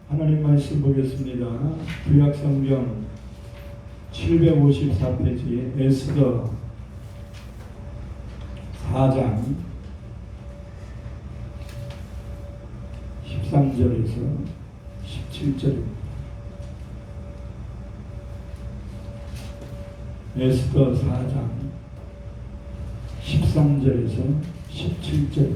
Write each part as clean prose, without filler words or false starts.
하나님 말씀 보겠습니다. 구약성경 754페이지 에스더 4장 13절에서 17절입니다. 에스더 4장 13절에서 17절.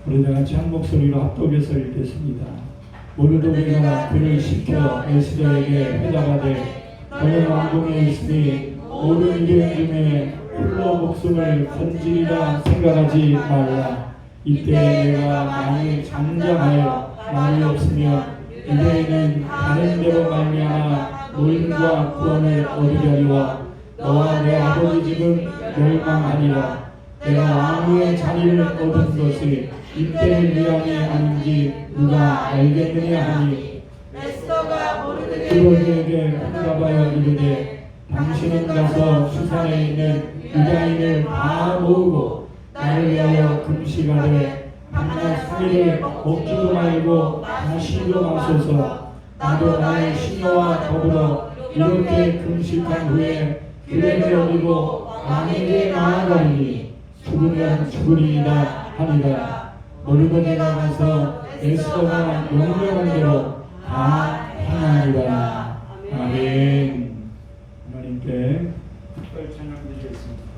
우리 다 같이 한 목소리로 합독해서 읽겠습니다. 모르드게가 그를 시켜 에스더에게 회답하되 너는 왕궁에 있으니 모든 일행 중에 홀로 목숨을 건지리라 생각하지 말라. 이때 내가 만일 장장하여 말이 없으면 이대에는 다른 데로 말미암아 노인과 구원을 얻으려니와 너와 내 아버지 집은 멸망하리라. 내가 왕후의 자리를 얻은 것이 이때를 위함이 아닌지 누가 알겠느냐 하니 에스더가 모르드게에게 응답하여 이르되 당신은 가서 수산에 있는 유다인을 다 모으고 나를 위하여 금식하되 밤낮 3일을 먹지도 말고 마시지도 마소서. 나도 나의 시녀와 더불어 이렇게 금식한 후에 그대를 얻고 왕에게 나아가리니 죽으면 죽으리이다 하니라. 모르드게가 가서 에스더가 명령한 대로 다 행하니라. 아멘. 하나님께 특별 찬양 드리겠습니다.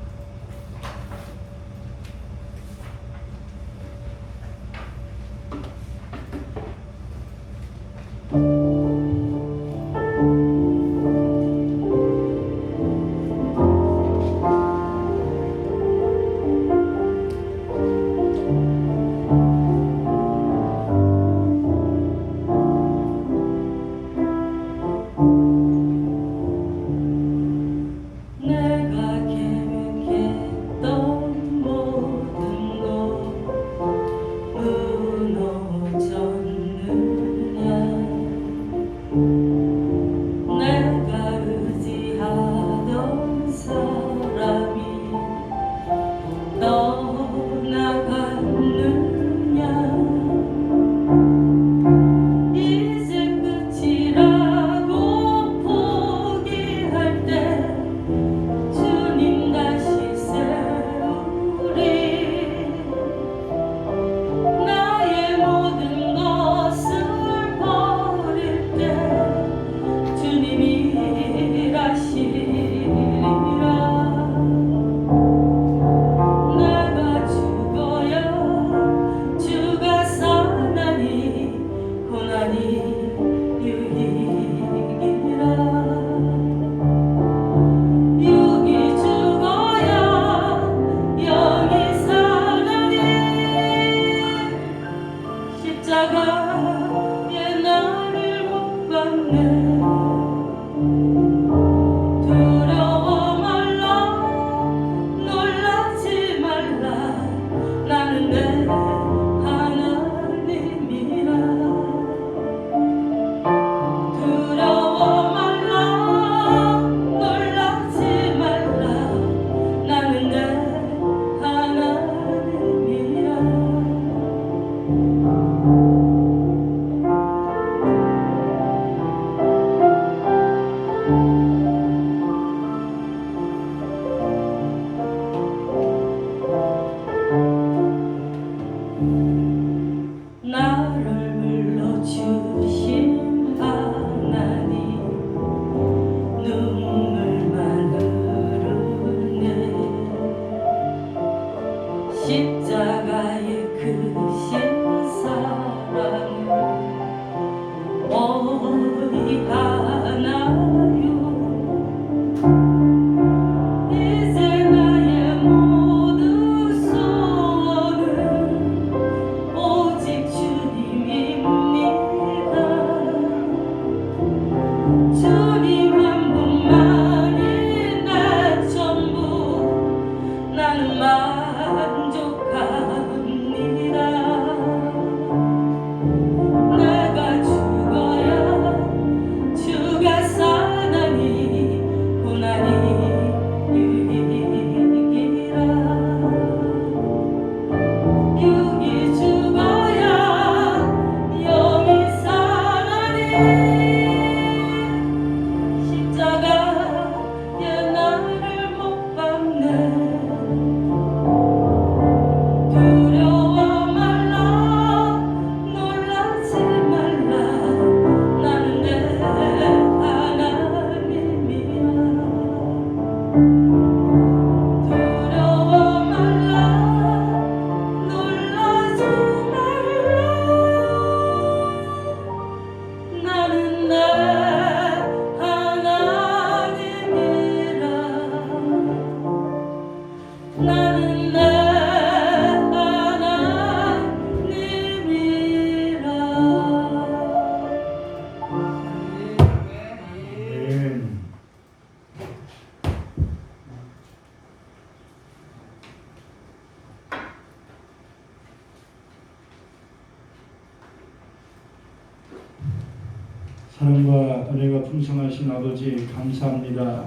사랑과 은혜가 풍성하신 아버지 감사합니다.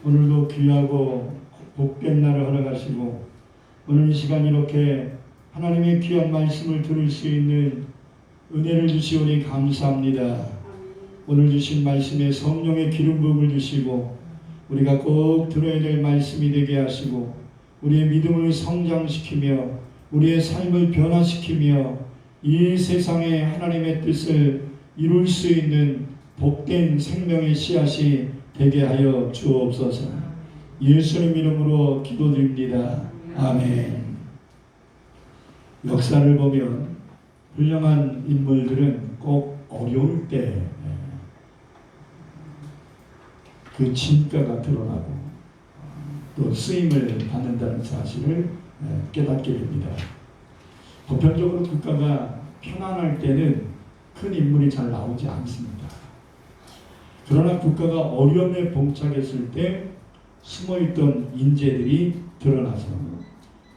오늘도 귀하고 복된 날을 허락하시고 오늘 이 시간 이렇게 하나님의 귀한 말씀을 들을 수 있는 은혜를 주시오니 감사합니다. 오늘 주신 말씀에 성령의 기름 부음을 주시고 우리가 꼭 들어야 될 말씀이 되게 하시고 우리의 믿음을 성장시키며 우리의 삶을 변화시키며 이 세상에 하나님의 뜻을 이룰 수 있는 복된 생명의 씨앗이 되게 하여 주옵소서. 예수님 이름으로 기도드립니다. 아멘. 역사를 보면 훌륭한 인물들은 꼭 어려울 때 그 진가가 드러나고 또 쓰임을 받는다는 사실을 깨닫게 됩니다. 보편적으로 국가가 편안할 때는 큰 인물이 잘 나오지 않습니다. 그러나 국가가 어려움에 봉착했을 때 숨어있던 인재들이 드러나서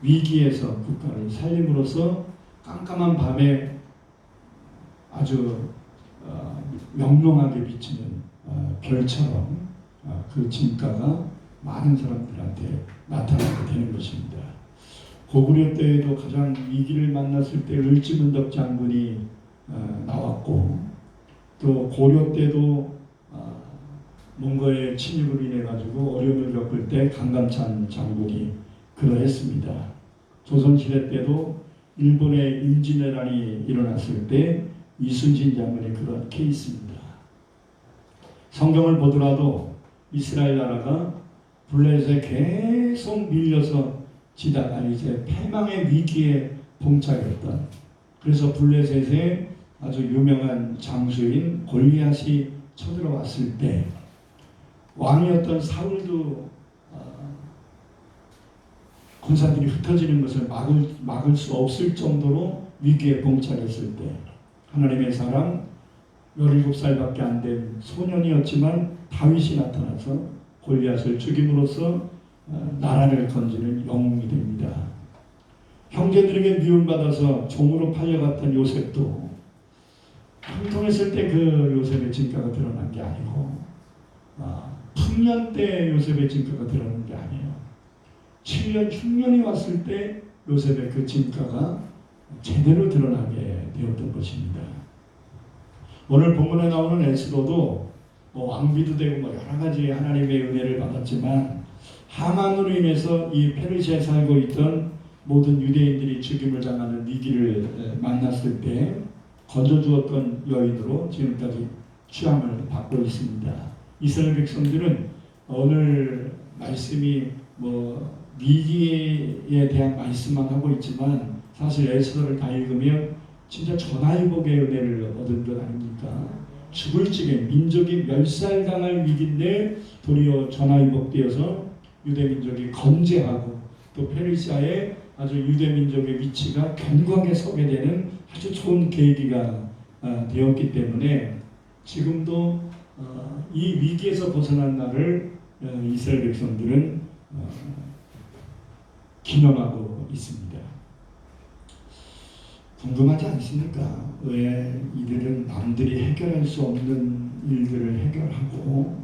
위기에서 국가를 살림으로써 깜깜한 밤에 아주 명롱하게 비치는 별처럼 그 진가가 많은 사람들한테 나타나게 되는 것입니다. 고구려 때에도 가장 위기를 만났을 때 을지문덕 장군이 나왔고 또 고려 때도 몽고의 침입으로 인해 가지고 어려움을 겪을 때 강감찬 장군이 그러했습니다. 조선시대 때도 일본의 임진왜란이 일어났을 때 이순신 장군이 그렇게 있습니다. 성경을 보더라도 이스라엘 나라가 블레셋에 계속 밀려서 지다가 이제 패망의 위기에 봉착했던, 그래서 블레셋에 아주 유명한 장수인 골리앗이 쳐들어왔을 때 왕이었던 사울도 군사들이 흩어지는 것을 막을 수 없을 정도로 위기에 봉착했을 때 하나님의 사람 17살밖에 안 된 소년이었지만 다윗이 나타나서 골리앗을 죽임으로써 나라를 건지는 영웅이 됩니다. 형제들에게 미움받아서 종으로 팔려갔던 요셉도 형통했을 때 그 요셉의 진가가 드러난 게 아니고 풍년 때 요셉의 진가가 드러난 게 아니에요. 7년 흉년이 왔을 때 요셉의 그 진가가 제대로 드러나게 되었던 것입니다. 오늘 본문에 나오는 에스더도 왕비도 되고 여러 가지 하나님의 은혜를 받았지만 하만으로 인해서 이 페르시아에 살고 있던 모든 유대인들이 죽임을 당하는 위기를 만났을 때 건져주었던 여인으로 지금까지 취함을 받고 있습니다. 이스라엘 백성들은 오늘 말씀이 위기에 대한 말씀만 하고 있지만 사실 에스더를 다 읽으면 진짜 전화위복의 은혜를 얻은 것 아닙니까? 죽을 지게 민족이 멸살당할 위기인데 도리어 전화위복되어서 유대민족이 건재하고 또 페르시아의 아주 유대민족의 위치가 견고하게 서게 되는 아주 좋은 계기가 되었기 때문에 지금도 이 위기에서 벗어난 날을 이스라엘 백성들은 기념하고 있습니다. 궁금하지 않습니까? 왜 이들은 남들이 해결할 수 없는 일들을 해결하고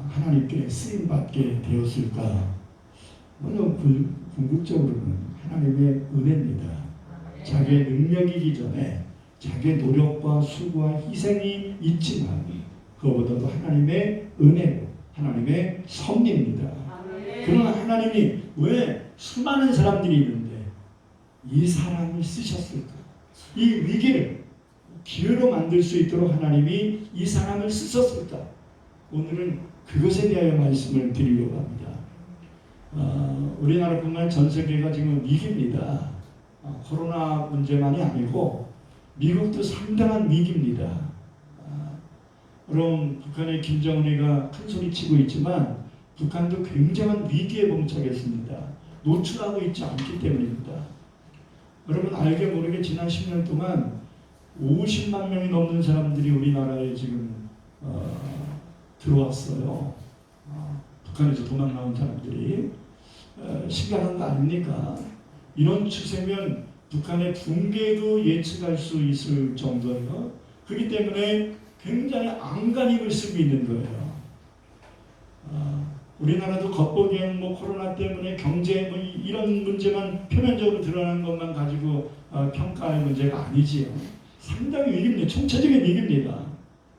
하나님께 쓰임받게 되었을까? 물론 궁극적으로는 하나님의 은혜입니다. 자기의 능력이기 전에 자기의 노력과 수고와 희생이 있지만 그것보다도 하나님의 은혜로 하나님의 섭리입니다. 그러나 하나님이 왜 수많은 사람들이 있는데 이 사람을 쓰셨을까? 이 위기를 기회로 만들 수 있도록 하나님이 이 사람을 쓰셨을까? 오늘은 그것에 대하여 말씀을 드리려고 합니다. 우리나라뿐만 전 세계가 지금 위기입니다. 코로나 문제만이 아니고 미국도 상당한 위기입니다. 물론 북한의 김정은이가 큰 소리 치고 있지만 북한도 굉장한 위기에 봉착했습니다. 노출하고 있지 않기 때문입니다. 여러분 알게 모르게 지난 10년 동안 50만 명이 넘는 사람들이 우리나라에 지금 들어왔어요. 북한에서 도망 나온 사람들이 심각한 거 아닙니까? 이런 추세면 북한의 붕괴도 예측할 수 있을 정도예요. 그렇기 때문에 굉장히 안간힘을 쓰고 있는 거예요. 우리나라도 겉보기에는 뭐 코로나 때문에 경제 뭐 이런 문제만 표면적으로 드러나는 것만 가지고 평가할 문제가 아니지요. 상당히 위기입니다. 총체적인 위기입니다.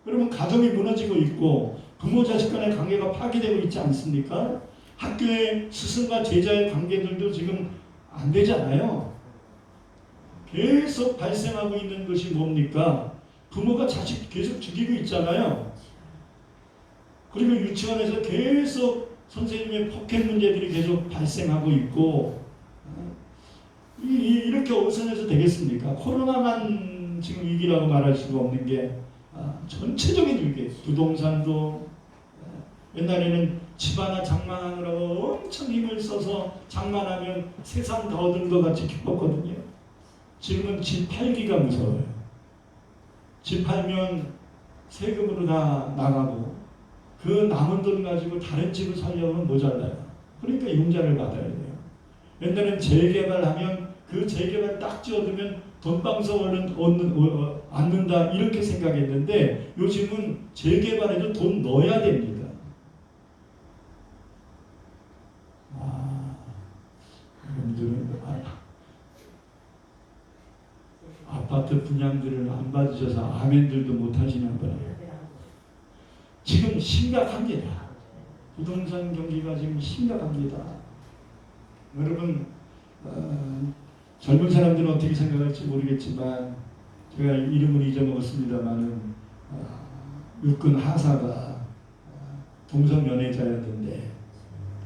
그러면 가정이 무너지고 있고 부모 자식 간의 관계가 파괴되고 있지 않습니까? 학교의 스승과 제자의 관계들도 지금 안 되잖아요. 계속 발생하고 있는 것이 뭡니까? 부모가 자식 계속 죽이고 있잖아요. 그리고 유치원에서 계속 선생님의 폭행 문제들이 계속 발생하고 있고, 이렇게 어선해서 되겠습니까? 코로나만 지금 위기라고 말할 수가 없는 게 전체적인 위기. 부동산도 옛날에는 집 하나 장만하느라고 엄청 힘을 써서 장만하면 세상 더 얻은 것 같이 기뻤거든요. 지금은 집 팔기가 무서워요. 집 팔면 세금으로 다 나가고 그 남은 돈 가지고 다른 집을 살려면 모자라요. 그러니까 융자를 받아야 돼요. 옛날엔 재개발하면 그 재개발 딱지 얻으면 돈방석 얻는다 이렇게 생각했는데 요즘은 재개발에도 돈 넣어야 됩니다. 여러분들은 아파트 분양들을 안 받으셔서 아멘들도 못 하시는 거예요. 지금 심각합니다. 부동산 경기가 지금 심각합니다. 여러분 젊은 사람들은 어떻게 생각할지 모르겠지만 제가 이름은 잊어먹었습니다만은 육군 하사가 동성연애자였는데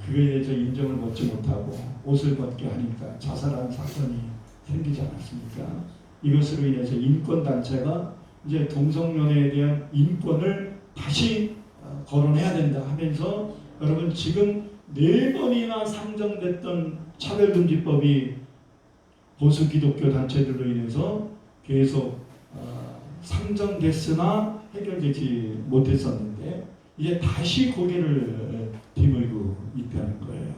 그거에 대해서 인정을 받지 못하고 옷을 벗게 하니까 자살한 사건이 생기지 않았습니까? 이것으로 인해서 인권단체가 이제 동성연애에 대한 인권을 다시 거론해야 된다 하면서 여러분 지금 4번이나 상정됐던 차별금지법이 보수 기독교 단체들로 인해서 계속 상정됐으나 해결되지 못했었는데 이제 다시 고개를 뒤물고 있다는 거예요.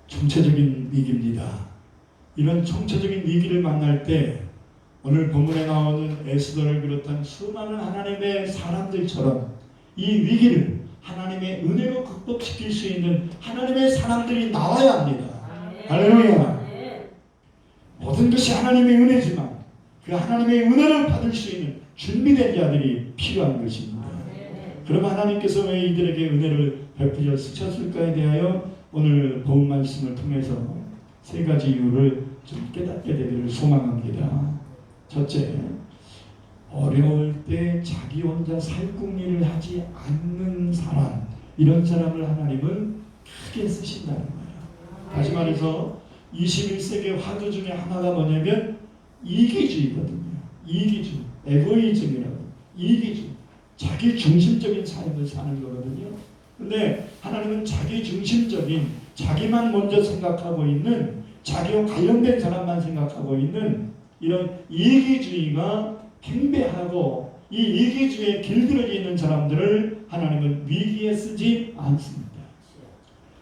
총체적인 위기입니다. 이런 총체적인 위기를 만날 때 오늘 본문에 나오는 에스더를 비롯한 수많은 하나님의 사람들처럼 이 위기를 하나님의 은혜로 극복시킬 수 있는 하나님의 사람들이 나와야 합니다. 할렐루야. 모든 것이 하나님의 은혜지만 그 하나님의 은혜를 받을 수 있는 준비된 자들이 필요한 것입니다. 그럼 하나님께서 왜 이들에게 은혜를 베푸셨을까에 대하여 오늘 본 말씀을 통해서 3가지 이유를 좀 깨닫게 되기를 소망합니다. 첫째, 어려울 때 자기 혼자 살궁리를 하지 않는 사람, 이런 사람을 하나님은 크게 쓰신다는 거예요. 다시 말해서 21세기의 화두 중에 하나가 뭐냐면 이기주의거든요. 이기주의, 에고이즘이라고. 이기주의, 자기 중심적인 삶을 사는 거거든요. 근데 하나님은 자기 중심적인, 자기만 먼저 생각하고 있는, 자기와 관련된 사람만 생각하고 있는 이런 이기주의가 팽배하고 이 이기주의에 길들여져 있는 사람들을 하나님은 위기에 쓰지 않습니다.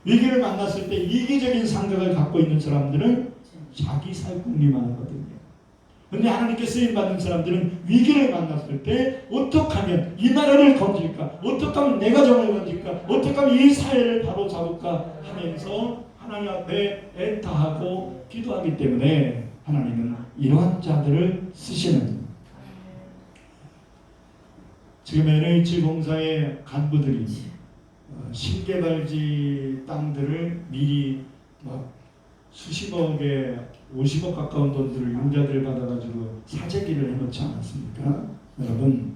위기를 만났을 때 이기적인 생각을 갖고 있는 사람들은 자기 살궁리만 하거든요. 그런데 하나님께 쓰임받은 사람들은 위기를 만났을 때 어떻게 하면 이 나라를 건질까? 어떻게 하면 내 가정을 건질까? 어떻게 하면 이 사회를 바로 잡을까? 하면서 하나님 앞에 애타하고 기도하기 때문에 하나님은 이러한 자들을 쓰시는, 지금 NH 공사의 간부들이 신개발지 땅들을 미리 막 수십억에 50억 가까운 돈들을 융자들을 받아가지고 사재기를 해놓지 않았습니까? 여러분,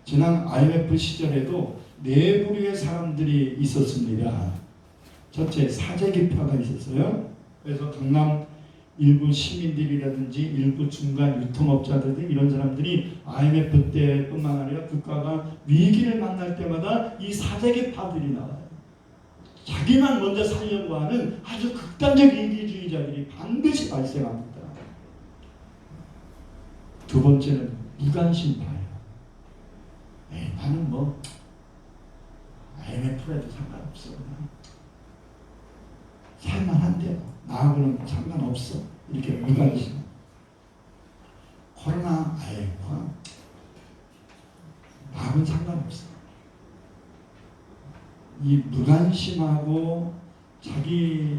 지난 IMF 시절에도 4부류의 사람들이 있었습니다. 첫째, 사재기파가 있었어요. 그래서 강남 일부 시민들이라든지 일부 중간 유통업자들 이런 사람들이 IMF 때뿐만 아니라 국가가 위기를 만날 때마다 이 사재기파들이 나와요. 자기만 먼저 살려고 하는 아주 극단적 이기주의자들이 반드시 발생합니다. 두 번째는 무관심파예요. 나는 뭐 IMF라도 상관없어. 살만한데 나하고는 상관없어. 이렇게 무관심. 코로나, 나하고는 상관없어. 이 무관심하고 자기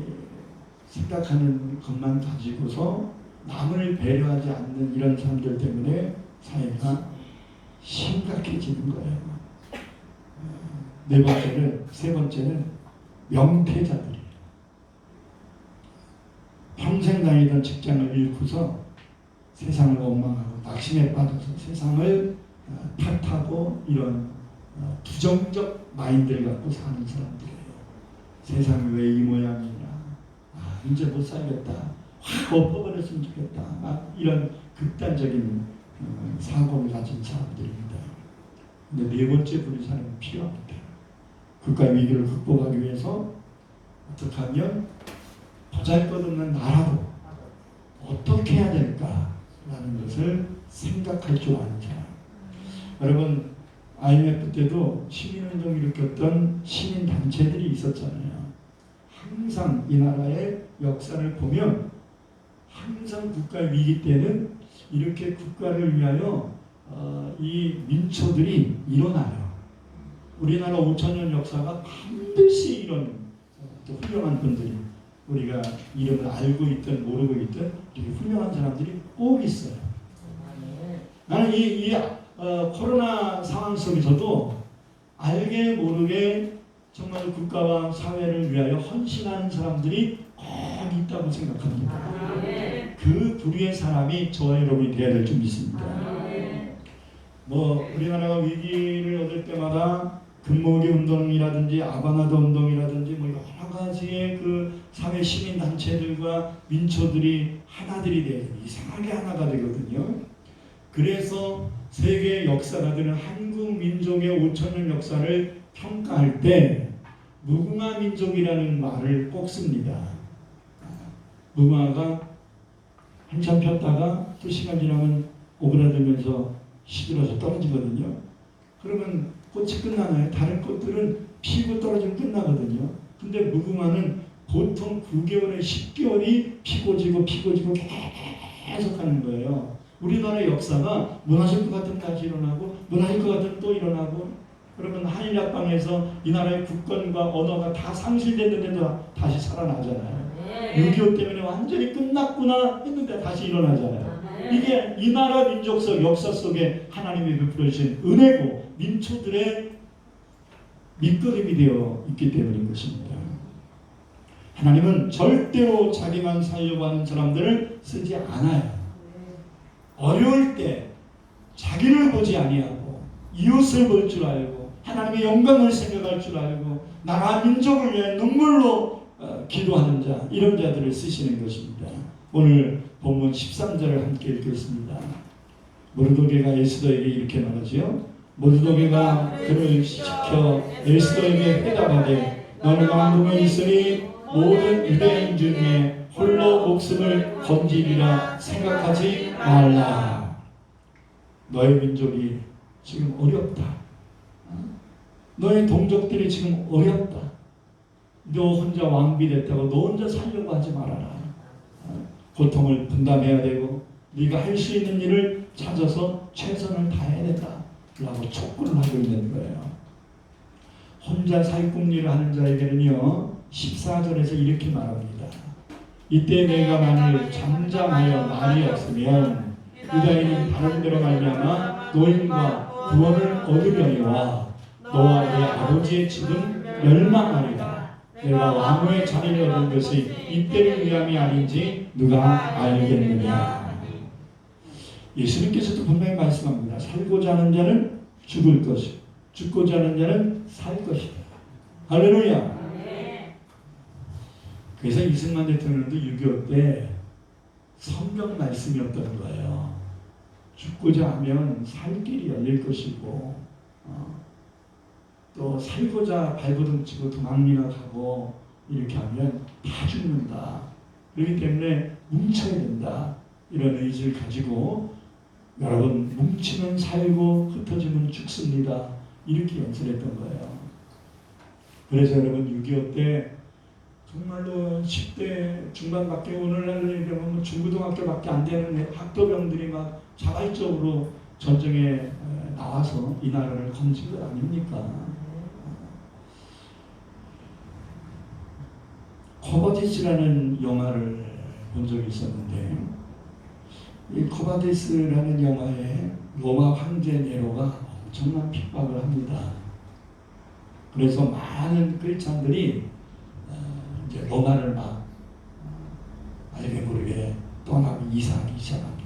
생각하는 것만 가지고서 남을 배려하지 않는 이런 사람들 때문에 사회가 심각해지는 거예요. 세 번째는 명패자들이에요. 평생 다니던 직장을 잃고서 세상을 원망하고 낙심에 빠져서 세상을 탓하고 이런 부정적 마인드를 갖고 사는 사람들이에요. 세상이 왜 이 모양이냐, 이제 못 살겠다, 확 엎어버렸으면 좋겠다, 막 이런 극단적인 사고를 가진 사람들입니다. 근데 네 번째 부류 사람은 필요합니다. 국가 위기를 극복하기 위해서 어떻게 하면 보잘것없는 나라도 어떻게 해야 될까라는 것을 생각할 줄 아는 사람. 여러분, IMF 때도 시민운동을 일으켰던 시민단체들이 있었잖아요. 항상 이 나라의 역사를 보면 항상 국가 위기 때는 이렇게 국가를 위하여 이 민초들이 일어나요. 우리나라 5천년 역사가 반드시 이런 훌륭한 분들이, 우리가 이름을 알고 있든 모르고 있든 이렇게 훌륭한 사람들이 꼭 있어요. 나는 이 코로나 상황 속에서도 알게 모르게 정말 국가와 사회를 위하여 헌신하는 사람들이 꼭 있다고 생각합니다. 그 부류의 사람이 저와 여러분이 되어야 될 줄 믿습니다. 우리나라가 위기를 얻을 때마다 금모기 운동이라든지 아바나드 운동이라든지 여러 가지의 그 사회 시민 단체들과 민초들이 하나들이 돼요. 이상하게 하나가 되거든요. 그래서 세계 역사가들은 한국 민족의 5천년 역사를 평가할 때 무궁화 민족이라는 말을 꼭 씁니다. 무궁화가 한참 폈다가 또 시간 지나면 오그라들면서 시들어서 떨어지거든요. 그러면 꽃이 끝나나요? 다른 꽃들은 피고 떨어지면 끝나거든요. 근데 무궁화는 보통 9개월에 10개월이 피고 지고 계속 하는 거예요. 우리나라 역사가 무너질 것 같으면 다시 일어나고 무너질 것 같으면 또 일어나고, 그러면 한일합방에서 이 나라의 국권과 언어가 다 상실됐는데도 다시 살아나잖아요. 6.25 때문에 완전히 끝났구나 했는데 다시 일어나잖아요. 이게 이 나라 민족 속 역사 속에 하나님이 베풀어 주신 은혜고 민초들의 밑거름이 되어 있기 때문인 것입니다. 하나님은 절대로 자기만 살려고 하는 사람들을 쓰지 않아요. 어려울 때 자기를 보지 아니하고 이웃을 볼 줄 알고 하나님의 영광을 생각할 줄 알고 나라 민족을 위해 눈물로 기도하는 자, 이런 자들을 쓰시는 것입니다. 오늘 본문 13절을 함께 읽겠습니다. 모르드게가 에스더에게 이렇게 말하지요. 모르드게가 그를 시켜 에스더에게 회답하되 너는 왕궁에 있으니 모든 유대인 중에 홀로 목숨을 건지리라 생각하지 말라. 너의 민족이 지금 어렵다. 너의 동족들이 지금 어렵다. 너 혼자 왕비됐다고 너 혼자 살려고 하지 말아라. 고통을 분담해야 되고 네가 할 수 있는 일을 찾아서 최선을 다해야 된다 라고 촉구를 하고 있는 거예요. 혼자 살궁리를 하는 자에게는요 14절에서 이렇게 말합니다. 이때 내가 만일 잠잠하여 말이 없으면 유다인은 다른 데로 말미암아 노임과 구원을 얻으려니와 너와 내 아버지의 집은 멸망하리라. 내가 왕후의 자리를 얻은 것이 이때를 위함이 아닌지 누가 알겠느냐. 예수님께서도 분명히 말씀합니다. 살고자 하는 자는 죽을 것이고 죽고자 하는 자는 살 것이다. 할렐루야. 그래서 이승만 대통령도 6.25 때 성경 말씀이었던 거예요. 죽고자 하면 살 길이 열릴 것이고 또 살고자 발버둥치고 도망이나 가고 이렇게 하면 다 죽는다. 그렇기 때문에 뭉쳐야 된다. 이런 의지를 가지고 여러분 뭉치면 살고 흩어지면 죽습니다. 이렇게 연설했던 거예요. 그래서 여러분 6.25 때 정말로 10대 중반밖에 오늘날 보면 중고등학교밖에 안 되는 학도병들이 막 자발적으로 전쟁에 나와서 이 나라를 건진 것 아닙니까? 커버디스라는 영화를 본 적이 있었는데 이 커버디스라는 영화에 로마 황제 네로가 엄청난 핍박을 합니다. 그래서 많은 크리스찬들이 이제 로마를 막 알게 모르게 떠나고 이사하기 시작합니다.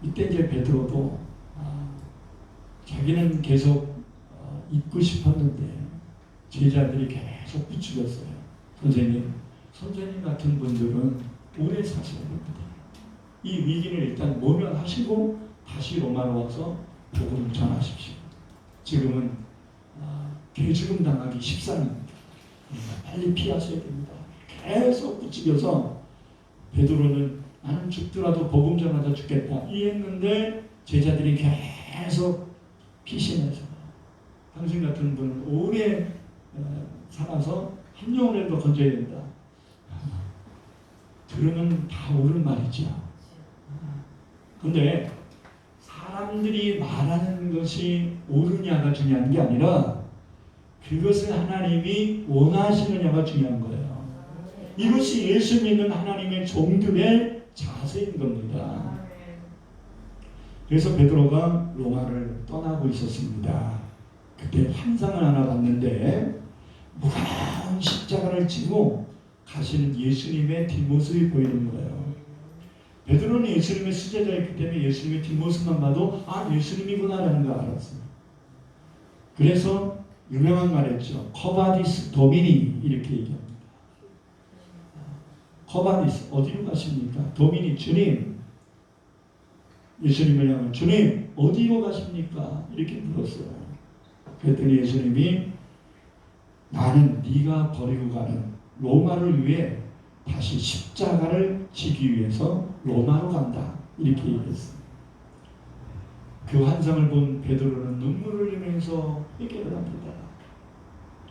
이때 이제 베드로도 자기는 계속 있고 싶었는데 제자들이 계속 부추겼어요. 선생님 같은 분들은 오래 사셔야 됩니다. 이 위기를 일단 모면하시고 다시 로마로 와서 복음을 전하십시오. 지금은 개죽음 당하기 십상입니다. 빨리 피하셔야 됩니다. 계속 부추겨서 베드로는 나는 죽더라도 복음 전하다 죽겠다 이랬는데 제자들이 계속 피신해서 당신 같은 분은 오래 살아서 한 영혼이라도 건져야 된다. 들으면 다 옳은 말이죠. 근데 사람들이 말하는 것이 옳으냐가 중요한 게 아니라 그것을 하나님이 원하시느냐가 중요한 거예요. 이것이 예수 믿는 하나님의 종들의 자세인 겁니다. 그래서 베드로가 로마를 떠나고 있었습니다. 그때 환상을 하나 봤는데 무거운 십자가를 지고 가시는 예수님의 뒷모습이 보이는 거예요. 베드로는 예수님의 수제자였기 때문에 예수님의 뒷모습만 봐도 예수님이구나라는 걸 알았어요. 그래서 유명한 말했죠. 커바디스 도미니 이렇게 얘기합니다. 커바디스 어디로 가십니까? 도미니 주님. 예수님을 향해 주님 어디로 가십니까? 이렇게 물었어요. 그랬더니 예수님이 나는 네가 버리고 가는 로마를 위해 다시 십자가를 지기 위해서 로마로 간다. 이렇게 얘기했어요. 그 환상을 본 베드로는 눈물을 흘리면서 회개를 합니다.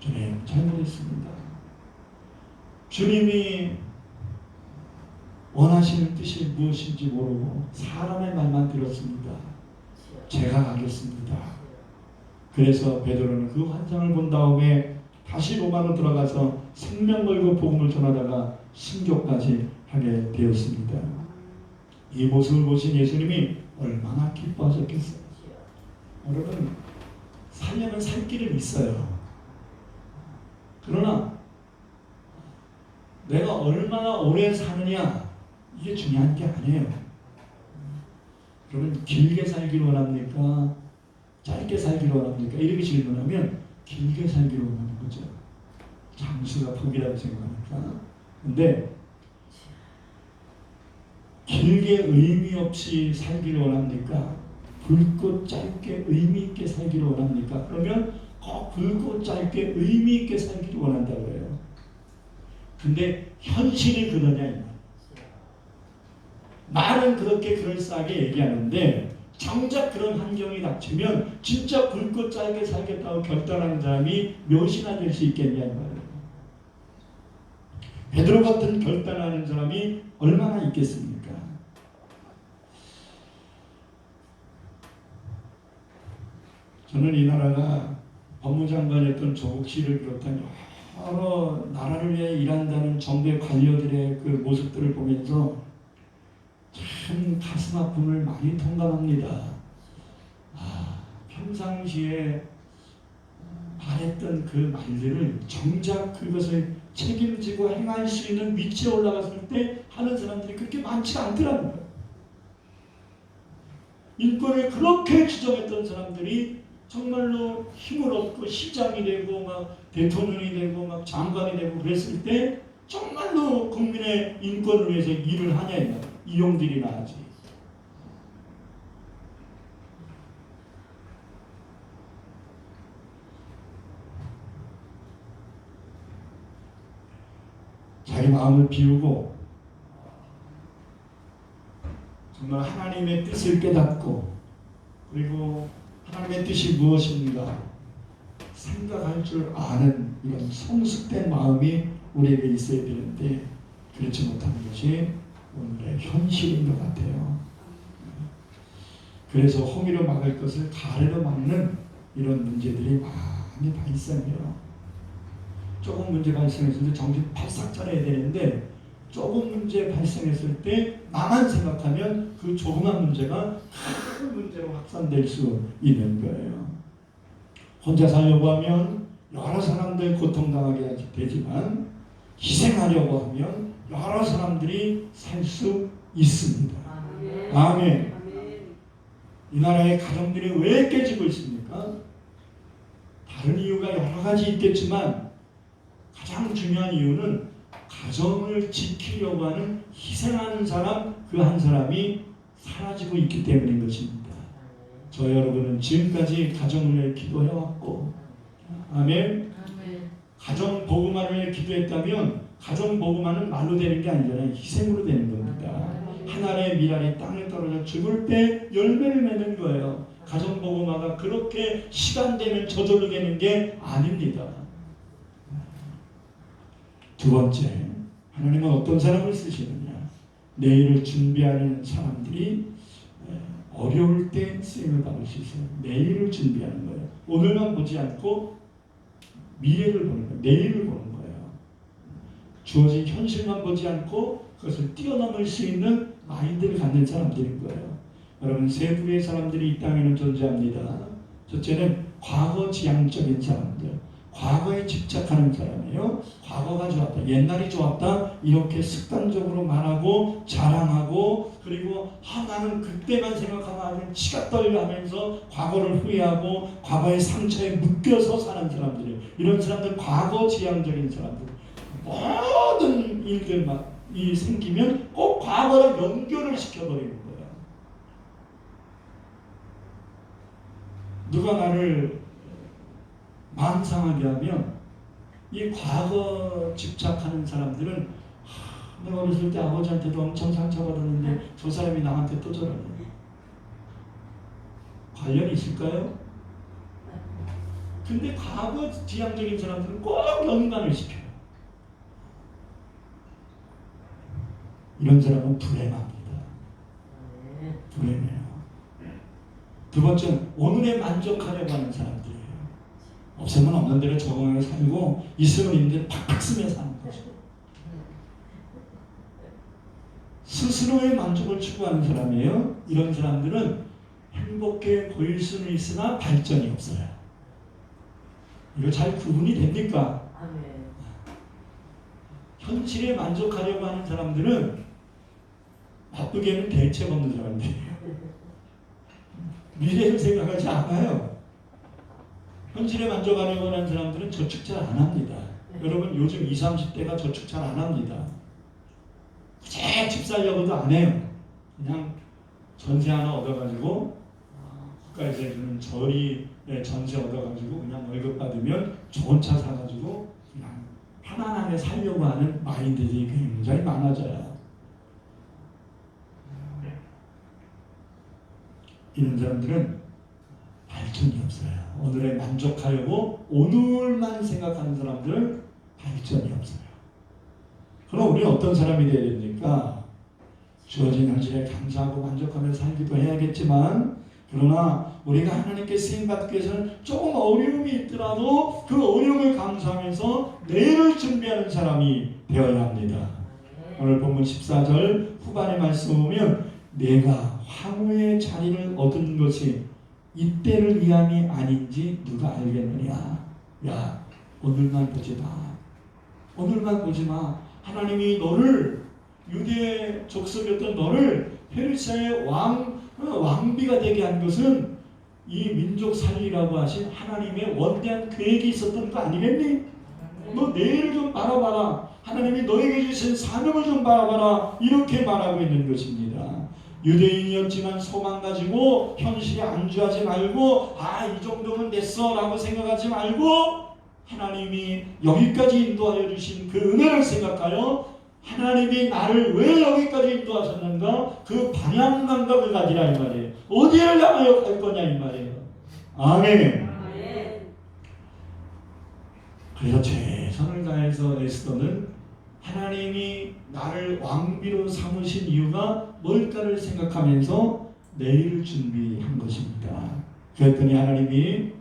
주님 잘못했습니다. 주님이 원하시는 뜻이 무엇인지 모르고 사람의 말만 들었습니다. 제가 가겠습니다. 그래서 베드로는 그 환상을 본 다음에 다시 로마로 들어가서 생명 걸고 복음을 전하다가 순교까지 하게 되었습니다. 이 모습을 보신 예수님이 얼마나 기뻐하셨겠어요. 여러분 살려면 살 길은 있어요. 그러나 내가 얼마나 오래 사느냐 이게 중요한 게 아니에요. 여러분 길게 살기를 원합니까? 짧게 살기를 원합니까? 이렇게 질문하면 길게 살기를 원하는 거죠. 장수가 복이라고 생각하니까. 근데 길게 의미 없이 살기를 원합니까? 굵고 짧게 의미 있게 살기를 원합니까? 그러면 꼭 굵고 짧게 의미 있게 살기를 원한다고 해요. 근데 현실이 그러냐 이 말. 말은 그렇게 그럴싸하게 얘기하는데 정작 그런 환경이 닥치면 진짜 굵고 짧게 살겠다고 결단하는 사람이 몇이나 될 수 있겠냐 이 말이에요. 베드로 같은 결단하는 사람이 얼마나 있겠습니까? 저는 이 나라가 법무장관이었던 조국 씨를 비롯한 여러 나라를 위해 일한다는 정부의 관료들의 그 모습들을 보면서 참 가슴 아픔을 많이 통감합니다. 평상시에 말했던 그 말들을 정작 그것을 책임지고 행할 수 있는 위치에 올라갔을 때 하는 사람들이 그렇게 많지 않더라고요. 인권을 그렇게 주장했던 사람들이 정말로 힘을 얻고 시장이 되고 막 대통령이 되고 막 장관이 되고 그랬을 때 정말로 국민의 인권을 위해서 일을 하냐 이 말이에요. 이용들이나 하지. 자기 마음을 비우고 정말 하나님의 뜻을 깨닫고 그리고 하나님의 뜻이 무엇인가 생각할 줄 아는 이런 성숙된 마음이 우리에게 있어야 되는데 그렇지 못하는 것이 오늘의 현실인 것 같아요. 그래서 호미로 막을 것을 가래로 막는 이런 문제들이 많이 발생해요. 조금 문제 발생했을 때 정신 바싹 차려야 되는데 조금 문제 발생했을 때 나만 생각하면 그 조그만 문제가 큰 문제로 확산될 수 있는 거예요. 혼자 살려고 하면 여러 사람들 고통당하게 되지만 희생하려고 하면 여러 사람들이 살 수 있습니다. 아멘. 이 나라의 가정들이 왜 깨지고 있습니까? 다른 이유가 여러 가지 있겠지만 가장 중요한 이유는 가정을 지키려고 하는 희생하는 사람 그 한 사람이 사라지고 있기 때문인 것입니다. 저 여러분은 지금까지 가정을 위해 기도해왔고 아멘. 가정 복음화를 위해 기도했다면 가정 복음화는 말로 되는 게 아니잖아요. 희생으로 되는 겁니다. 한 알의 밀알이 땅에 떨어져 죽을 때 열매를 맺는 거예요. 가정 복음화가 그렇게 시간 되면 저절로 되는 게 아닙니다. 두 번째, 하나님은 어떤 사람을 쓰시느냐? 내일을 준비하는 사람들이 어려울 때 쓰임을 받을 수 있어요. 내일을 준비하는 거예요. 오늘만 보지 않고 미래를 보는 거예요. 내일을 보는 거예요. 주어진 현실만 보지 않고 그것을 뛰어넘을 수 있는 마인드를 갖는 사람들인 거예요. 여러분, 세 부류의 사람들이 이 땅에는 존재합니다. 첫째는 과거 지향적인 사람들. 과거에 집착하는 사람이에요. 과거가 좋았다, 옛날이 좋았다 이렇게 습관적으로 말하고 자랑하고 그리고 나는 그때만 생각하면 치가 떨려하면서 과거를 후회하고 과거의 상처에 묶여서 사는 사람들이에요. 이런 사람들 과거 지향적인 사람들. 모든 일들만 생기면 꼭 과거랑 연결을 시켜버리는 거예요. 누가 나를 마음 상하게 하면 이 과거 집착하는 사람들은 내가 어렸을 때 아버지한테도 엄청 상처받았는데 저 사람이 나한테 또 저러네. 관련이 있을까요? 근데 과거 지향적인 사람들은 꼭 연관을 시켜요. 이런 사람은 불행합니다. 불행해요. 두 번째는 오늘에 만족하려고 하는 사람들이에요. 없으면 없는 대로 적응하게 살고 있으면 있는 대로 팍팍 쓰며 사는 거죠. 스스로의 만족을 추구하는 사람이에요. 이런 사람들은 행복해 보일 수는 있으나 발전이 없어요. 이거 잘 구분이 됩니까? 현실에 만족하려고 하는 사람들은 바쁘게는 대책 없는 사람들이에요. 미래를 생각하지 않아요. 현실에 만족하려고 하는 사람들은 저축 잘 안 합니다. 여러분 요즘 20, 30대가 저축 잘 안 합니다. 제 집 살려고도 안 해요. 그냥 전세 하나 얻어가지고 국가에서 해주는 저리 전세 얻어가지고 그냥 월급 받으면 좋은 차 사가지고 그냥 편안하게 살려고 하는 마인드들이 굉장히 많아져요. 이런 사람들은 발전이 없어요. 오늘에 만족하려고 오늘만 생각하는 사람들은 발전이 없어요. 그럼 우리는 어떤 사람이 되어야 됩니까? 주어진 현실에 감사하고 만족하며 살기도 해야겠지만 그러나 우리가 하나님께 쓰임받기 위해서는 조금 어려움이 있더라도 그 어려움을 감수하면서 내일을 준비하는 사람이 되어야 합니다. 오늘 본문 14절 후반의 말씀 보면 내가 황후의 자리를 얻은 것이 이때를 위함이 아닌지 누가 알겠느냐. 야, 오늘만 보지 마. 오늘만 보지 마. 하나님이 너를 유대 족속이었던 너를 페르시아의 왕비가 되게 한 것은 이 민족 살리라고 하신 하나님의 원대한 계획이 있었던 거 아니겠니? 너 내일을 좀 바라봐라. 하나님이 너에게 주신 사명을 좀 바라봐라. 이렇게 말하고 있는 것입니다. 유대인이었지만 소망 가지고 현실에 안주하지 말고 이 정도면 됐어 라고 생각하지 말고 하나님이 여기까지 인도하여 주신 그 은혜를 생각하여 하나님이 나를 왜 여기까지 인도하셨는가 그 방향 감각을 가지라 이 말이에요. 어디를 향하여 갈 거냐 이 말이에요. 아멘. 그래서 최선을 다해서 에스더는 하나님이 나를 왕비로 삼으신 이유가 뭘까를 생각하면서 내일을 준비한 것입니다. 그랬더니 하나님이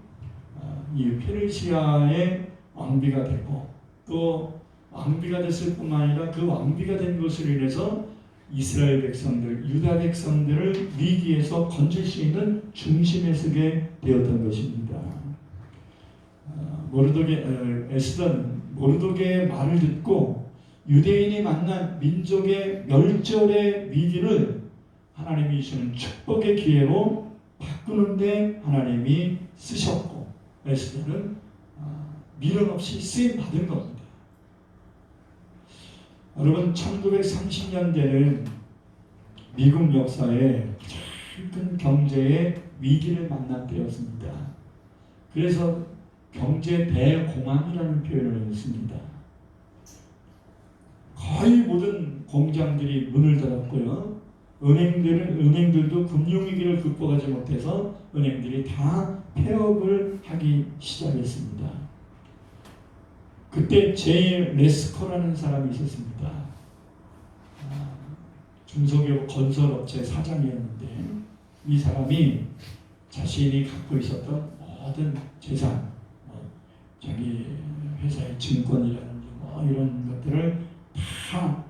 이 페르시아의 왕비가 되고 또 왕비가 됐을 뿐만 아니라 그 왕비가 된 것으로 인해서 이스라엘 백성들, 유다 백성들을 위기에서 건질 수 있는 중심에 서게 되었던 것입니다. 에스더는 모르드게의 말을 듣고 유대인이 만난 민족의 멸절의 위기를 하나님이 주시는 축복의 기회로 바꾸는데 하나님이 쓰셨고 에스더는 미련 없이 쓰임 받은 겁니다. 여러분 1930년대는 미국 역사에 가장 큰 경제의 위기를 만난 때였습니다. 그래서 경제 대공황이라는 표현을 했습니다. 거의 모든 공장들이 문을 닫았고요. 은행들도 금융위기를 극복하지 못해서 은행들이 다 폐업을 하기 시작했습니다. 그때 제이 레스커라는 사람이 있었습니다. 중소기업 건설업체 사장이었는데 이 사람이 자신이 갖고 있었던 모든 재산, 자기 회사의 증권이라든지 이런 것들을 다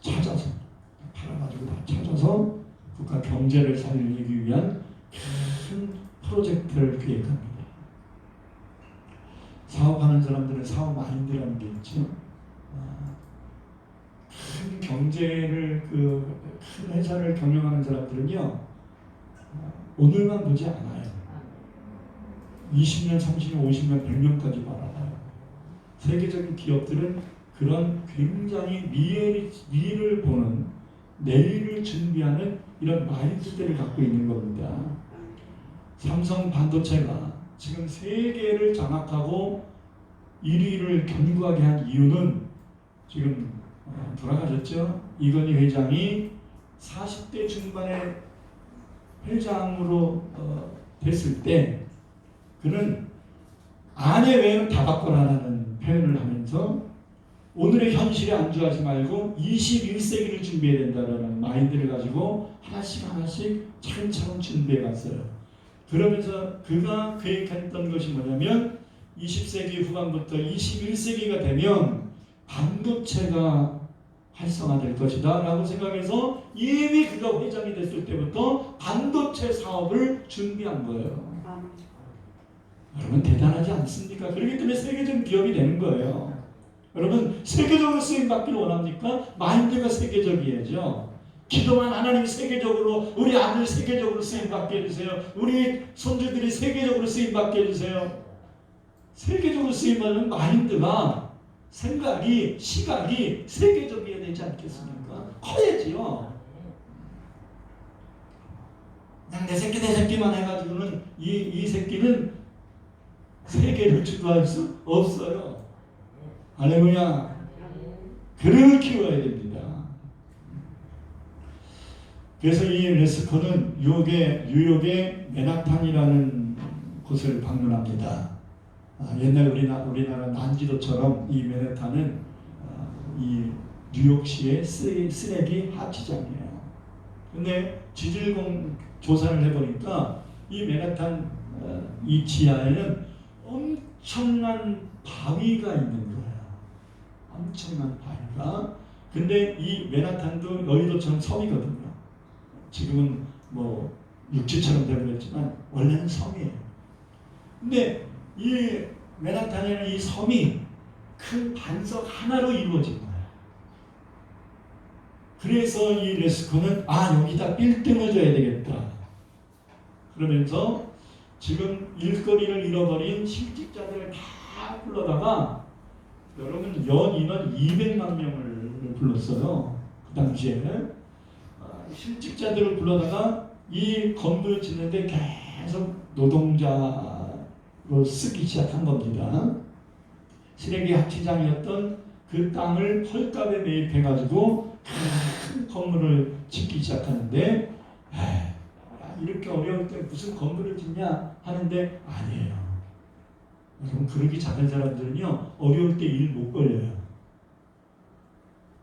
찾아서 팔아가지고 다 찾아서 국가 경제를 살리기 위한 큰 프로젝트를 기획합니다. 사업하는 사람들은 사업 마인드라는 게 있죠. 큰 경제를 큰 회사를 경영하는 사람들은요 오늘만 보지 않아요. 20년, 30년, 50년, 100년까지 바라봐요. 세계적인 기업들은 그런 굉장히 미래를 보는 내일을 준비하는 이런 마인드들을 갖고 있는 겁니다. 삼성 반도체가 지금 세계를 장악하고 1위를 견고하게 한 이유는 지금 돌아가셨죠? 이건희 회장이 40대 중반에 회장으로 됐을 때 그는 아내 외에는 다 바꿔라라는 표현을 하면서 오늘의 현실에 안주하지 말고 21세기를 준비해야 된다라는 마인드를 가지고 하나씩 차근차근 준비해 갔어요. 그러면서 그가 계획했던 것이 뭐냐면 20세기 후반부터 21세기가 되면 반도체가 활성화될 것이다 라고 생각해서 이미 그가 회장이 됐을 때부터 반도체 사업을 준비한 거예요. 여러분 대단하지 않습니까? 그렇기 때문에 세계적 기업이 되는 거예요. 여러분 세계적으로 쓰임받기를 원합니까? 마인드가 세계적이야죠. 기도만 하나님 세계적으로 우리 아들 세계적으로 쓰임받게 해주세요. 우리 손주들이 세계적으로 쓰임받게 해주세요. 세계적으로 쓰임받는 마인드가 생각이 시각이 세계적이어야 되지 않겠습니까? 커야지요. 그냥 내 새끼만 해가지고는 이 새끼는 세계를 주도할 수 없어요. 할렐루야. 그를 키워야 됩니다. 그래서 이 레스커는 뉴욕의 맨하탄이라는 곳을 방문합니다. 옛날 우리나라 난지도처럼 이 맨하탄은 이 뉴욕시의 쓰레기 합치장이에요. 근데 지질 조사를 해보니까 이 맨하탄 이 지하에는 엄청난 바위가 있는 거예요. 엄청난 바위가. 근데 이 맨하탄도 여의도처럼 섬이거든요. 지금은 뭐 육지처럼 되어버렸지만 원래는 섬이에요. 근데 이 맨하탄이라는 이 섬이 큰 반석 하나로 이루어진 거예요. 그래서 이 레스코는 여기다 빌딩을 줘야 되겠다. 그러면서 지금 일거리를 잃어버린 실직자들을 다 불러다가 여러분 연인원 200만 명을 불렀어요. 그 당시에 실직자들을 불러다가 이 건물을 짓는데 계속 노동자로 쓰기 시작한 겁니다. 쓰레기 합치장이었던 그 땅을 헐값에 매입해가지고 큰 건물을 짓기 시작하는데 이렇게 어려울 때 무슨 건물을 짓냐 하는데 아니에요. 여러분 그러기 작은 사람들은요 어려울 때 일 못 걸려요.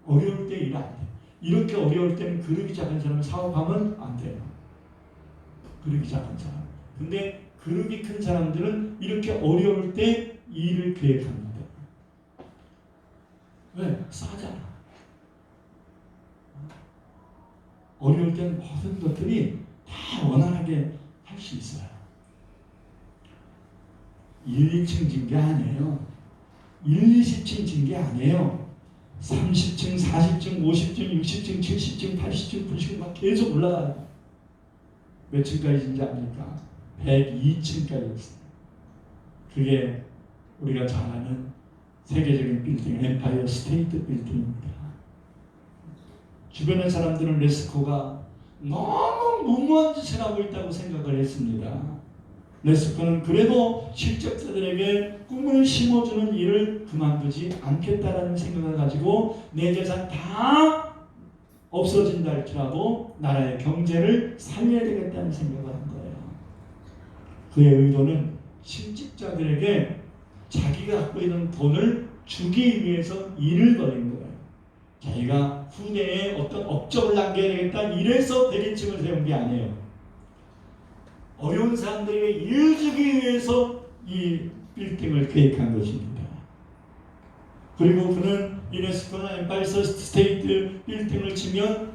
어려울 때 일 안 돼요. 이렇게 어려울 때는 그러기 작은 사람은 사업하면 안 돼요. 그릇이 작은 사람. 근데 그릇이 큰 사람들은 이렇게 어려울 때 일을 계획합니다. 왜? 싸잖아. 어려울 땐 모든 것들이 다 원활하게 할 수 있어요. 1, 2층 진 게 아니에요. 1, 20층 진 게 아니에요. 30층, 40층, 50층, 60층, 70층, 80층, 90층 막 계속 올라가요. 몇 층까지 진지 압니까? 102층까지 있어요. 그게 우리가 잘 아는 세계적인 빌딩, 엠파이어 스테이트 빌딩입니다. 주변의 사람들은 레스코가 너무 무모한 짓을 하고 있다고 생각을 했습니다. 레스코는 그래도 실적자들에게 꿈을 심어주는 일을 그만두지 않겠다라는 생각을 가지고 내 재산 다 없어진다 할지라도 나라의 경제를 살려야 되겠다는 생각을 한 거예요. 그의 의도는 실직자들에게 자기가 갖고 있는 돈을 주기 위해서 일을 벌인 거예요. 자기가 후대에 어떤 업적을 남겨야 되겠다 이래서 대리층을 세운 게 아니에요. 어려운 사람들에게 일 주기 위해서 이 빌딩을 계획한 것입니다. 그리고 그는 유네스코나 엠파이어 스테이트 빌딩을 치면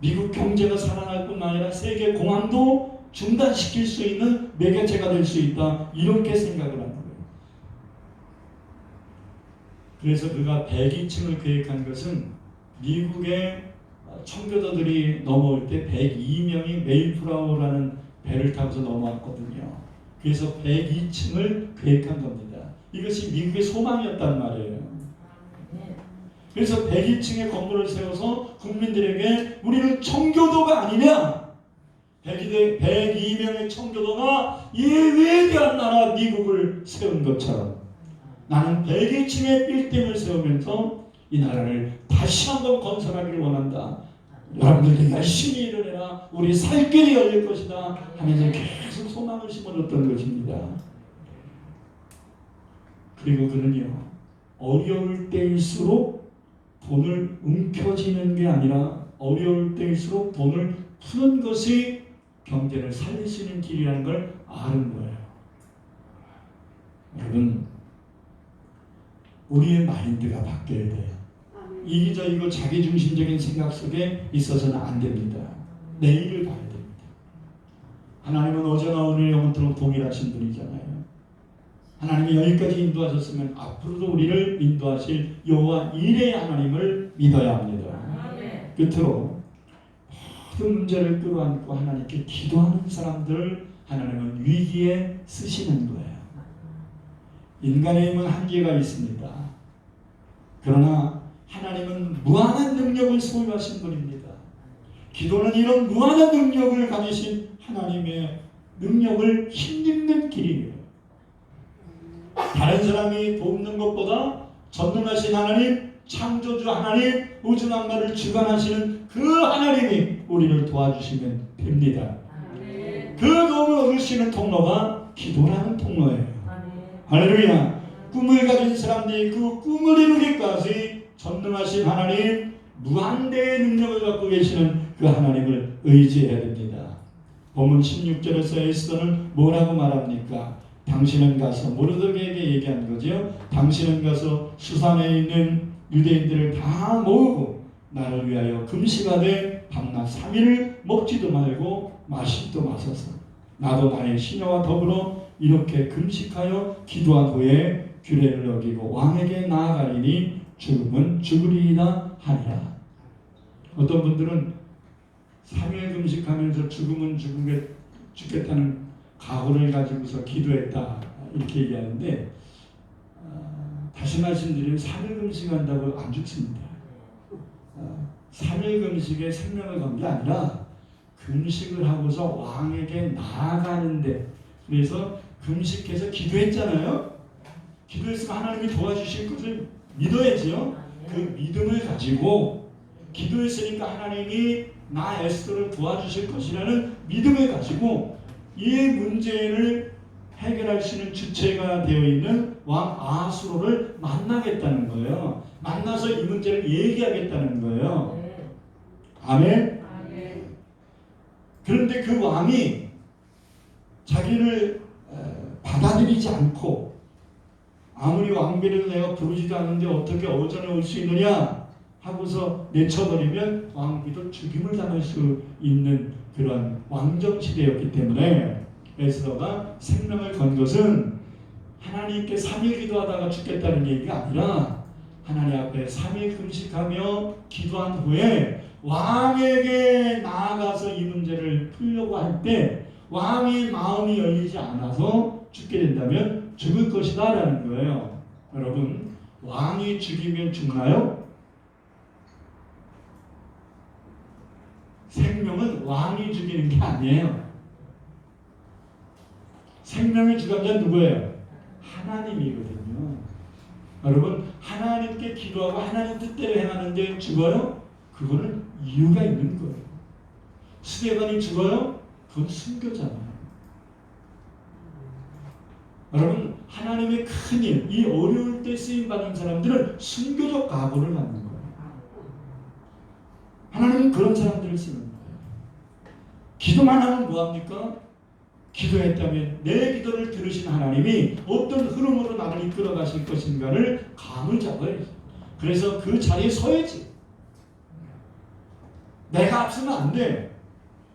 미국 경제가 살아날 뿐만 아니라 세계 공항도 중단시킬 수 있는 매개체가 될 수 있다. 이렇게 생각을 한 거예요. 그래서 그가 102층을 계획한 것은 미국의 청교도들이 넘어올 때 102명이 메이플라워라는 배를 타고서 넘어왔거든요. 그래서 102층을 계획한 겁니다. 이것이 미국의 소망이었단 말이에요. 그래서 102층의 건물을 세워서 국민들에게 우리는 청교도가 아니냐, 102명의 청교도가 이 위대한 나라 미국을 세운 것처럼 나는 102층의 빌딩을 세우면서 이 나라를 다시 한번 건설하기를 원한다. 여러분들도 열심히 일을 해라. 우리 살 길이 열릴 것이다 하면서 계속 소망을 심어줬던 것입니다. 그리고 그는요, 어려울 때일수록 돈을 움켜쥐는 게 아니라 어려울 때일수록 돈을 푸는 것이 경제를 살릴 수 있는 길이라는 걸 아는 거예요. 여러분, 우리의 마인드가 바뀌어야 돼요. 이기적이고 자기중심적인 생각 속에 있어서는 안 됩니다. 내일을 봐야 됩니다. 하나님은 어제나 오늘 영원토록 동일하신 분이잖아요. 하나님이 여기까지 인도하셨으면 앞으로도 우리를 인도하실 여호와 일의 하나님을 믿어야 합니다. 끝으로 모든 문제를 끌어안고 하나님께 기도하는 사람들을 하나님은 위기에 쓰시는 거예요. 인간의 힘은 한계가 있습니다. 그러나 하나님은 무한한 능력을 소유하신 분입니다. 기도는 이런 무한한 능력을 가지신 하나님의 능력을 힘입는 길이에요. 다른 사람이 돕는 것보다 전능하신 하나님, 창조주 하나님, 우주 만물을 주관하시는 그 하나님이 우리를 도와주시면 됩니다. 그 도움을 얻으시는 통로가 기도라는 통로예요. 할렐루야. 꿈을 가진 사람들이 그 꿈을 이루기까지 전능하신 하나님, 무한대의 능력을 갖고 계시는 그 하나님을 의지해야 됩니다. 본문 16절에서 에스더는 뭐라고 말합니까? 당신은 가서 모르드게에게 얘기한 거죠. 당신은 가서 수산에 있는 유대인들을 다 모으고 나를 위하여 금식하되 밤낮 3일을 먹지도 말고 마시지도 마소서. 나도 나의 시녀와 더불어 이렇게 금식하여 기도한 후에 규례를 어기고 왕에게 나아가리니 죽음은 죽으리이다 하니라. 어떤 분들은 3일 금식하면서 죽음은 죽겠다는 각오를 가지고서 기도했다 이렇게 얘기하는데, 다시 말씀드리면 3일 금식한다고 안 죽습니다. 3일 금식에 생명을 건 게 아니라 금식을 하고서 왕에게 나아가는데, 그래서 금식해서 기도했잖아요. 기도했으면 하나님이 도와주실 것을 믿어야지요. 그 믿음을 가지고 기도했으니까 하나님이 나 에스더를 도와주실 것이라는 믿음을 가지고 이 문제를 해결할 수 있는 주체가 되어 있는 왕 아하수로를 만나겠다는 거예요. 만나서 이 문제를 얘기하겠다는 거예요. 아멘. 그런데 그 왕이 자기를 받아들이지 않고 아무리 왕비를 내가 부르지도 않는데 어떻게 어전에 올 수 있느냐 하고서 내쳐버리면 왕비도 죽임을 당할 수 있는 그런 왕정시대였기 때문에 에스더가 생명을 건 것은 하나님께 3일 기도하다가 죽겠다는 얘기가 아니라 하나님 앞에 3일 금식하며 기도한 후에 왕에게 나아가서 이 문제를 풀려고 할 때 왕의 마음이 열리지 않아서 죽게 된다면 죽을 것이다 라는 거예요. 여러분, 왕이 죽이면 죽나요? 생명은 왕이 죽이는 게 아니에요. 생명의 주관자는 누구예요? 하나님이거든요. 여러분, 하나님께 기도하고 하나님 뜻대로 행하는데 죽어요? 그거는 이유가 있는 거예요. 스데반이 죽어요? 그건 순교잖아요. 여러분, 하나님의 큰 일, 이 어려울 때 쓰임받는 사람들은 순교적 각오를 갖는 거예요. 하나님은 그런 사람들을 쓰는 거예요. 기도만 하면 뭐합니까? 기도했다면 내 기도를 들으신 하나님이 어떤 흐름으로 나를 이끌어 가실 것인가를 감을 잡아야지. 그래서 그 자리에 서야지. 내가 앞서면 안 돼.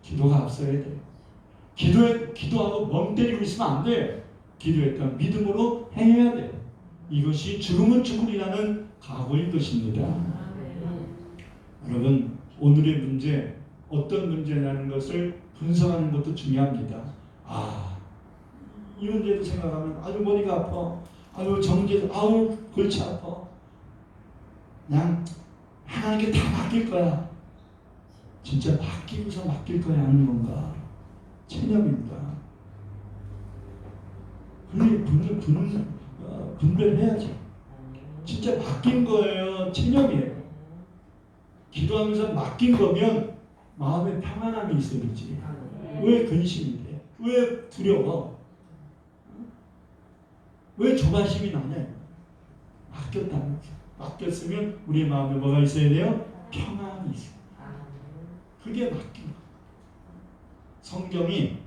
기도가 앞서야 돼. 기도하고 멍 때리고 있으면 안 돼. 기도했다면 믿음으로 행해야 돼. 이것이 죽으면 죽으리라는 각오인 것입니다. 여러분, 오늘의 문제, 어떤 문제냐는 것을 분석하는 것도 중요합니다. 이 문제도 생각하면 아주 머리가 아파, 아주 정제도, 골치 아파. 그냥 하나님께 다 맡길 거야. 진짜 맡기고서 맡길 거야 하는 건가? 체념입니다. 분별해야죠. 진짜 맡긴 거예요, 체념이에요. 기도하면서 맡긴 거면 마음에 평안함이 있어야지. 왜 근심이 돼? 왜 두려워? 왜 조바심이 나냐? 맡겼다는 거죠. 맡겼으면 우리의 마음에 뭐가 있어야 돼요? 평안이 있어요. 그게 맡긴 거. 성경이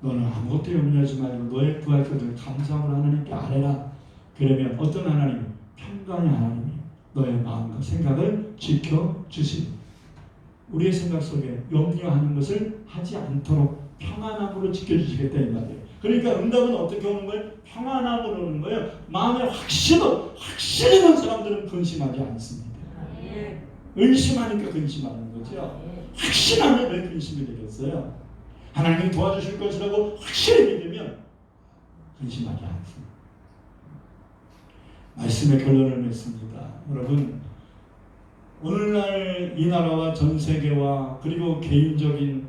너는 아무것도 염려하지 말고 너의 구할 것을 감사함으로 하나님께 아뢰라. 그러면 어떤 하나님? 평강의 하나님이 너의 마음과 생각을 지켜주시니 우리의 생각 속에 염려하는 것을 하지 않도록 평안함으로 지켜주시겠다 이 말이에요. 그러니까 응답은 어떻게 오는 거예요? 평안함으로 오는 거예요. 마음에 확신이 있는 사람들은 근심하지 않습니다. 의심하니까 근심하는 거죠. 확신하면 왜 근심이 되겠어요? 하나님이 도와주실 것이라고 확실히 믿으면 근심하지 않습니다. 말씀의 결론을 맺습니다. 여러분, 오늘날 이 나라와 전 세계와 그리고 개인적인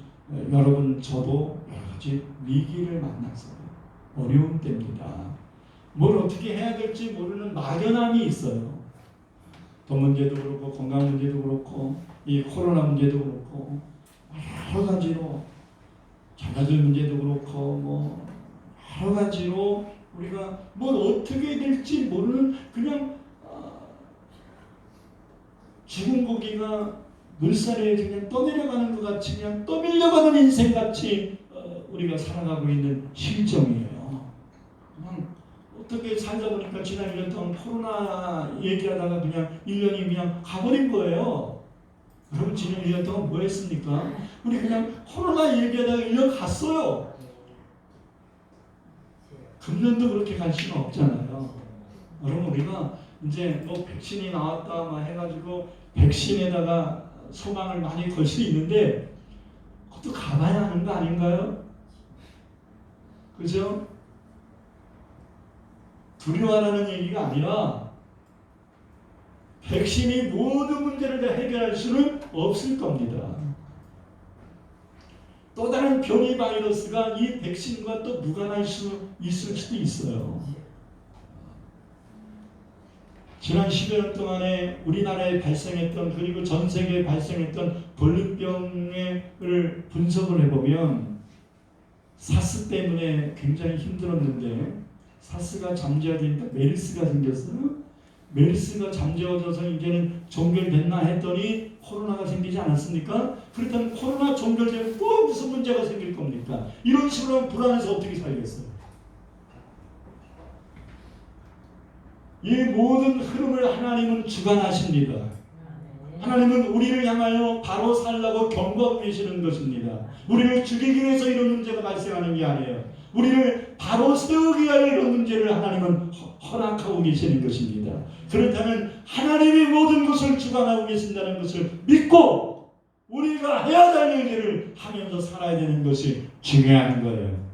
여러분 저도 여러 가지 위기를 만나서 어려운 때입니다. 뭘 어떻게 해야 될지 모르는 막연함이 있어요. 돈 문제도 그렇고 건강 문제도 그렇고 이 코로나 문제도 그렇고 여러 가지로 자녀들 문제도 그렇고 뭐 여러 가지로 우리가 뭘 어떻게 될지 모르는 그냥 죽은 고기가 물살에 그냥 떠내려가는 것 같이 그냥 떠밀려가는 인생같이 우리가 살아가고 있는 실정이에요. 그냥 어떻게 살다 보니까 지난 1년 동안 코로나 얘기하다가 그냥 1년이 그냥 가버린 거예요. 여러분 지난 1년 동안 뭐 했습니까? 우리 그냥 코로나 얘기하다가 1년 갔어요. 금년도 그렇게 갈 수는 없잖아요. 여러분 우리가 이제 뭐 백신이 나왔다 막 해가지고 백신에다가 소망을 많이 걸 수 있는데 그것도 가봐야 하는 거 아닌가요? 그죠? 두려워하라는 얘기가 아니라 백신이 모든 문제를 다 해결할 수는 없을 겁니다. 또 다른 변이 바이러스가 이 백신과 또 무관할 수 있을 수도 있어요. 지난 10여 년 동안에 우리나라에 발생했던 그리고 전 세계에 발생했던 돌림병을 분석을 해보면 사스 때문에 굉장히 힘들었는데 사스가 잠재하니까 메르스가 생겼어요. 메르스가 잠재워져서 이제는 종결됐나 했더니 코로나가 생기지 않았습니까? 그렇다면 코로나 종결되면 또 무슨 문제가 생길 겁니까? 이런 식으로 하면 불안해서 어떻게 살겠어요? 이 모든 흐름을 하나님은 주관하십니다. 하나님은 우리를 향하여 바로 살라고 경고하고 계시는 것입니다. 우리를 죽이기 위해서 이런 문제가 발생하는 게 아니에요. 우리를 바로 세우기 위하여 이런 문제를 하나님은 허락하고 계시는 것입니다. 그렇다면 하나님이 모든 것을 주관하고 계신다는 것을 믿고 우리가 해야 될 일들을 하면서 살아야 되는 것이 중요한 거예요.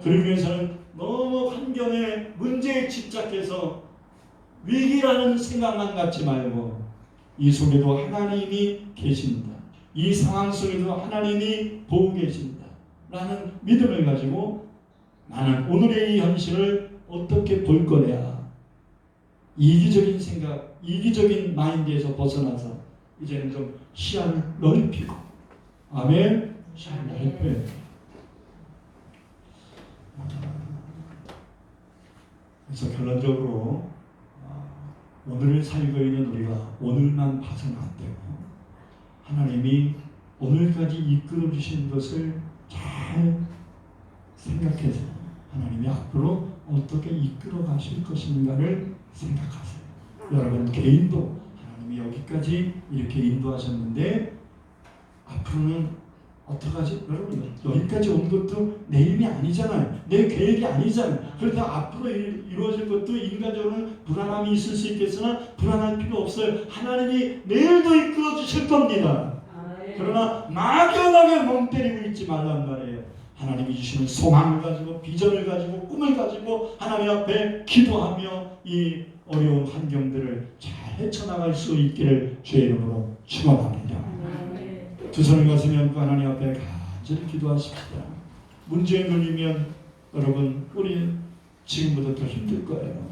그러기 위해서는 너무 환경의 문제에 집착해서 위기라는 생각만 갖지 말고 이 속에도 하나님이 계십니다. 이 상황 속에도 하나님이 보고 계십니다. 라는 믿음을 가지고 나는 오늘의 이 현실을 어떻게 볼 거냐. 이기적인 생각, 이기적인 마인드에서 벗어나서 이제는 좀 시야를 넓히고, 아멘. 시야를 넓혀요. 그래서 결론적으로 오늘을 살고 있는 우리가 오늘만 봐서는 안 되고 하나님이 오늘까지 이끌어 주신 것을 잘 생각해서 하나님이 앞으로 어떻게 이끌어 가실 것인가를 생각하세요. 여러분 개인도 하나님이 여기까지 이렇게 인도하셨는데 앞으로는 어떡하지? 여러분 여기까지 온 것도 내 힘이 아니잖아요. 내 계획이 아니잖아요. 그래서 앞으로 이루어질 것도 인간적으로는 불안함이 있을 수 있겠으나 불안할 필요 없어요. 하나님이 내일도 이끌어 주실 겁니다. 그러나 막연하게 멍 때리고 있지 말란 말이에요. 하나님이 주시는 소망을 가지고 비전을 가지고 꿈을 가지고 하나님 앞에 기도하며 이 어려운 환경들을 잘 헤쳐나갈 수 있기를 주의 이름으로 축원합니다. 두 손을 가슴에 얹고 하나님 앞에 간절히 기도하십시다. 문제에 걸리면 여러분 우리 지금보다 더 힘들 거예요.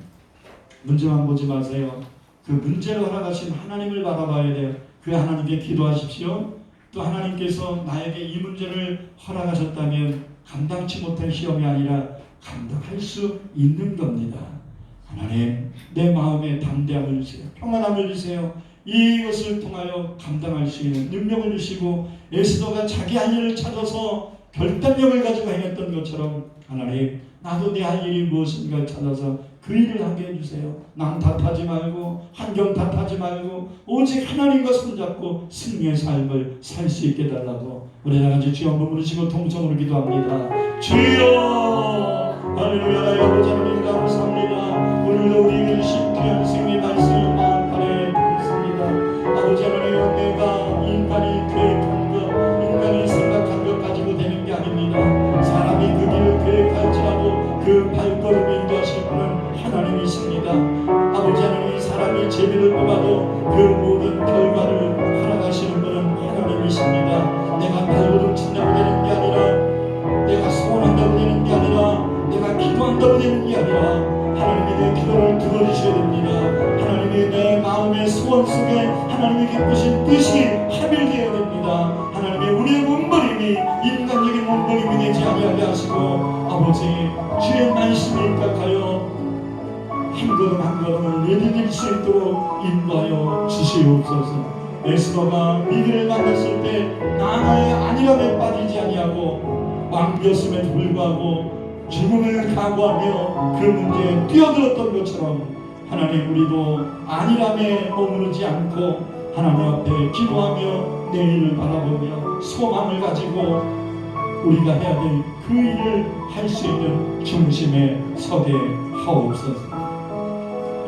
문제만 보지 마세요. 그 문제를 허락하신 하나님을 바라봐야 돼요. 그 하나님께 기도하십시오. 또 하나님께서 나에게 이 문제를 허락하셨다면 감당치 못할 시험이 아니라 감당할 수 있는 겁니다. 하나님 내 마음에 담대함을 주세요. 평안함을 주세요. 이것을 통하여 감당할 수 있는 능력을 주시고 에스더가 자기 할 일을 찾아서 결단력을 가지고 행했던 것처럼 하나님 나도 내 할 일이 무엇인가 찾아서 그 일을 하게 해주세요. 남 탓하지 말고 환경 탓하지 말고 오직 하나님과 손잡고 승리의 삶을 살 수 있게 해달라고 우리 다같이 주여 한번 부르시고 통성으로 기도합니다. 주여 할렐루야. 나의 아버지 하나님 감사합니다. 오늘도 우리에게 주신 귀한 승리 말씀을 마음판에 드리겠습니다. 아버지 하나님 내가 인간이 계획한 것 인간이 생각한 것 가지고 되는 게 아닙니다. 사람이 그 길을 계획할지라도 그 발걸음을 인도하실 분은 하나님이십니다. 아버지 하나님 사람이 제비를 뽑아도 그 모든 결과를 허락하시는 분은 하나님이십니다. 내가 발걸음 친다고 되는 게 아니라 내가 소원한다고 되는 게 아니라 내가 기도한다고 되는 게 아니라 하나님이 내 기도를 들어주셔야 됩니다. 하나님이 내 마음의 소원 속에 하나님이 기쁘신 뜻이 합일되어야 됩니다. 하나님의 우리의 몸부림이 인간적인 몸부림이 되지 아니하게 하시고 아버지 주의 말씀을 입각하여 한 걸음 한 걸음을 내디딜 수 있도록 인도하여 주시옵소서. 에스더가 위기를 만났을 때 나의 안일함에 빠지지 아니하고 왕비였음에도 불구하고 죽음을 각오하며 그 문제에 뛰어들었던 것처럼 하나님 우리도 안일함에 머무르지 않고 하나님 앞에 기도하며 내일을 바라보며 소망을 가지고 우리가 해야 될 그 일을 할 수 있는 중심에 서게 하옵소서.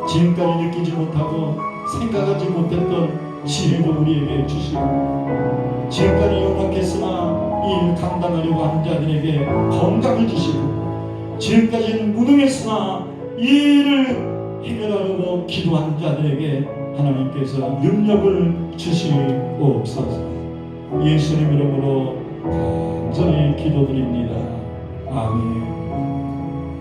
지금까지 느끼지 못하고 생각하지 못했던 지혜도 우리에게 주시고 지금까지 연약했으나 이 일 감당하려고 하는 자들에게 건강을 주시고 지금까지는 무능했으나 이 일을 해결하려고 기도하는 자들에게 하나님께서 능력을 주시옵소서. 예수님 이름으로 간절히 기도드립니다. 아멘.